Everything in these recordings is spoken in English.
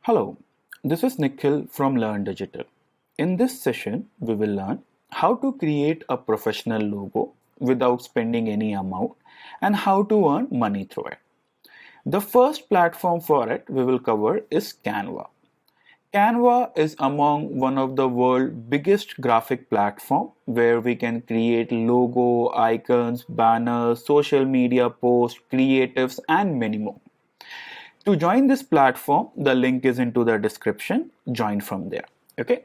Hello, this is Nikhil from Learn Digital. In this session, we will learn how to create a professional logo without spending any amount and how to earn money through it. The first platform for it we will cover is Canva. Canva is among one of the world's biggest graphic platform where we can create logo, icons, banners, social media posts, creatives and many more. To join this platform, the link is into the description. Join from there. Okay.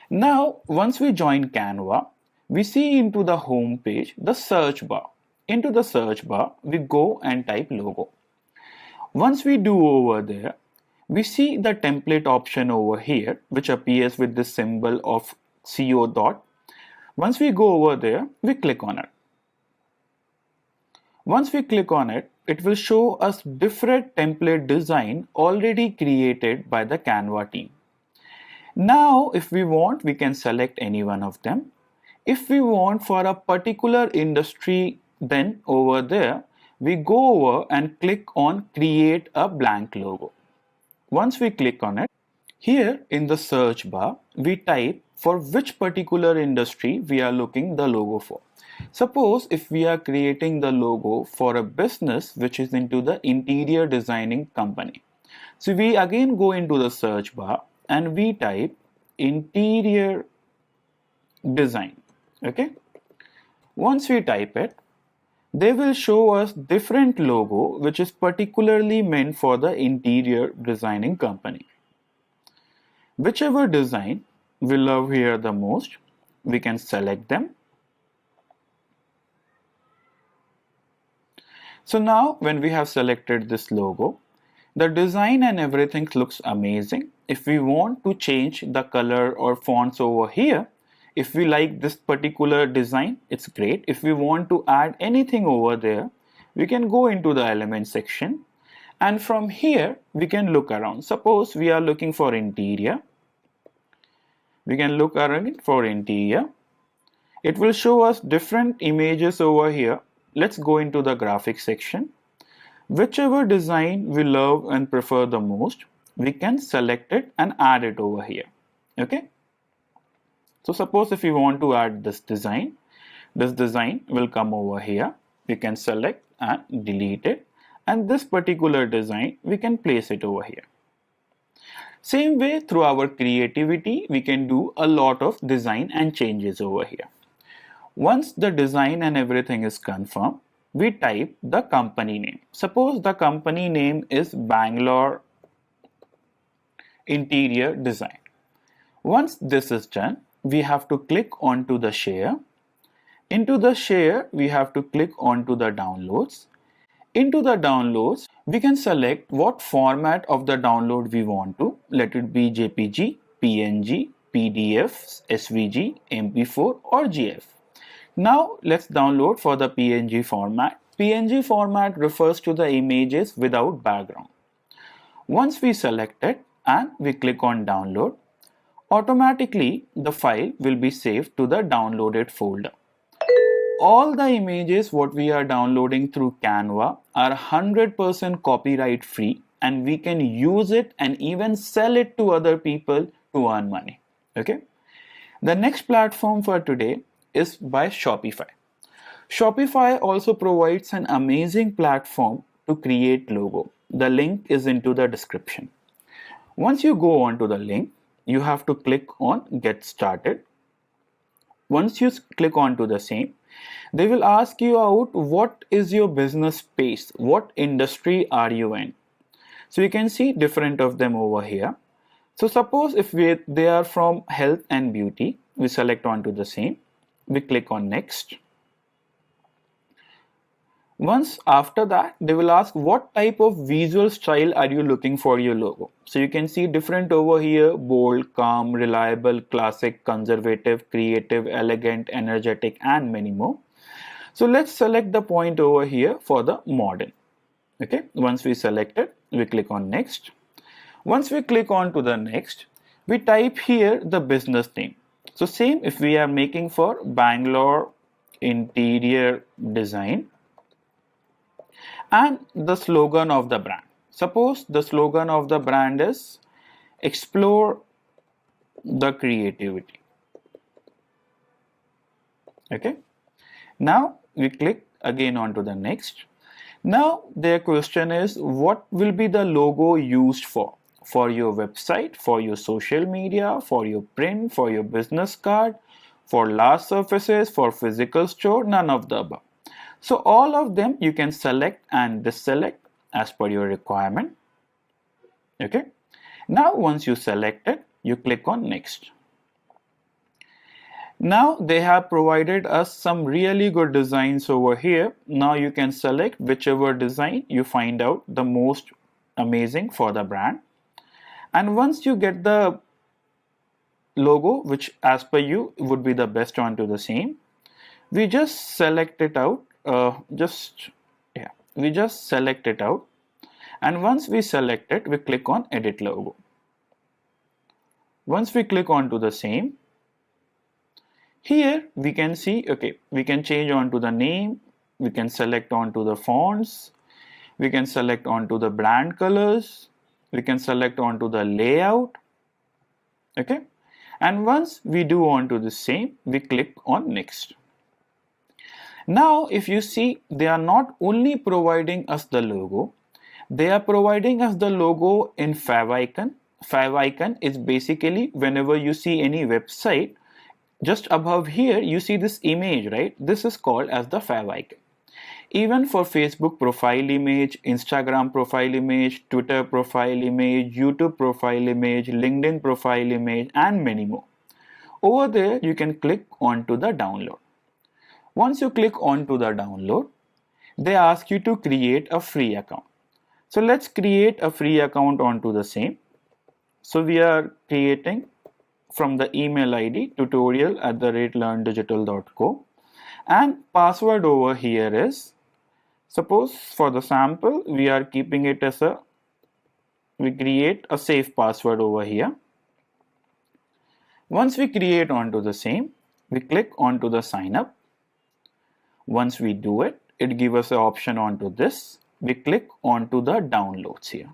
Now, once we join Canva, we see into the home page the search bar. Into the search bar, we go and type logo. Once we do over there, we see the template option over here, which appears with this symbol of CO dot. Once we go over there, we click on it. Once we click on it, it will show us different template design already created by the Canva team. Now, if we want, we can select any one of them. If we want for a particular industry, then over there, we go over and click on create a blank logo. Once we click on it, here in the search bar, we type for which particular industry we are looking the logo for. Suppose if we are creating the logo for a business which is into the interior designing company. So we again go into the search bar and we type interior design. Okay. Once we type it, they will show us different logo which is particularly meant for the interior designing company. Whichever design we love here the most, we can select them. So now when we have selected this logo, the design and everything looks amazing. If we want to change the color or fonts over here, if we like this particular design, it's great. If we want to add anything over there, we can go into the element section and from here we can look around. Suppose we are looking for interior. We can look around for interior. It will show us different images over here. Let's go into the graphic section. Whichever design we love and prefer the most, we can select it and add it over here. Okay. So suppose if we want to add this design will come over here. We can select and delete it. And this particular design, we can place it over here. Same way through our creativity, we can do a lot of design and changes over here. Once the design and everything is confirmed, we type the company name. Suppose the company name is Bangalore Interior Design. Once this is done, we have to click onto the share. Into the share, we have to click onto the downloads. Into the downloads, we can select what format of the download we want to. Let it be JPG, PNG, PDF, SVG, MP4 or GF. Now let's download for the PNG format. PNG format refers to the images without background. Once we select it and we click on download, automatically the file will be saved to the downloaded folder. All the images what we are downloading through Canva are 100% copyright free and we can use it and even sell it to other people to earn money. Okay. The next platform for today is by Shopify. Shopify also provides an amazing platform to create logo. The link is into the description. Once you go on to the link, you have to click on get started. Once you click on to the same, they will ask you out what is your business space, what industry are you in. So you can see different of them over here. So suppose if they are from health and beauty, we select onto the same. We click on next. Once after that, they will ask what type of visual style are you looking for your logo. So you can see different over here: bold, calm, reliable, classic, conservative, creative, elegant, energetic, and many more. So let's select the point over here for the modern. Okay. Once we select it, we click on next. Once we click on to the next, we type here the business name. So same if we are making for Bangalore Interior Design and the slogan of the brand. Suppose the slogan of the brand is explore the creativity. Okay, now we click again onto the next. Now their question is, what will be the logo used for your website, for your social media, for your print, for your business card, for large surfaces, for physical store? None of the above. So all of them you can select and deselect as per your requirement. Okay, now once you select it, you click on next. Now they have provided us some really good designs over here. Now you can select whichever design you find out the most amazing for the brand. And once you get the logo which as per you would be the best onto the same, we just select it out. We just select it out. And once we select it, we click on edit logo. Once we click onto the same, here we can see, okay, we can change onto the name, we can select onto the fonts, we can select onto the brand colors, we can select onto the layout. Okay, and once we do onto the same, we click on next. Now if you see, they are not only providing us the logo, they are providing us the logo in favicon. Favicon is basically whenever you see any website, just above here you see this image, right? This is called as the favicon. Even for Facebook profile image, Instagram profile image, Twitter profile image, YouTube profile image, LinkedIn profile image, and many more. Over there you can click onto the download. Once you click onto the download, they ask you to create a free account. So let's create a free account onto the same. So we are creating from the email ID tutorial@learndigital.co, and password over here is, suppose for the sample we are keeping it as we create a safe password over here. Once we create onto the same, we click onto the sign up. Once we do it, it gives us an option onto this. We click onto the downloads here.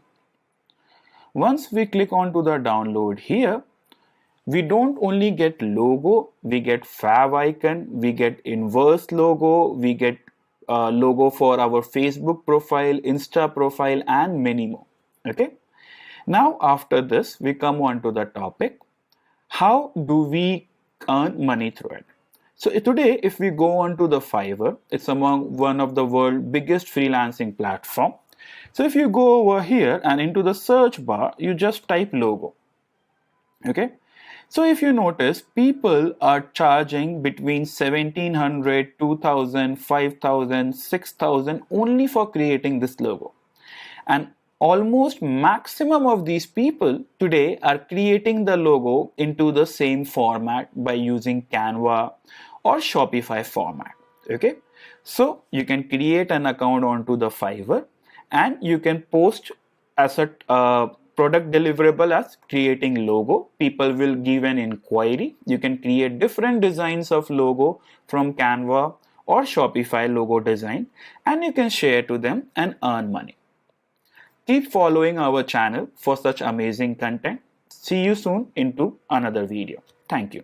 Once we click onto the download here, we don't only get logo, we get favicon, we get inverse logo, we get logo for our Facebook profile, Insta profile, and many more. Okay. Now after this, we come on to the topic. How do we earn money through it? So today, if we go on to the Fiverr, it's among one of the world's biggest freelancing platform. So if you go over here and into the search bar, you just type logo. Okay. So if you notice, people are charging between 1700, 2000, 5000, 6000 only for creating this logo. And almost maximum of these people today are creating the logo into the same format by using Canva or Shopify format. Okay, so you can create an account onto the Fiverr and you can post as a product deliverable as creating logo. People will give an inquiry. You can create different designs of logo from Canva or Shopify logo design, and you can share to them and earn money. Keep following our channel for such amazing content. See you soon into another video. Thank you.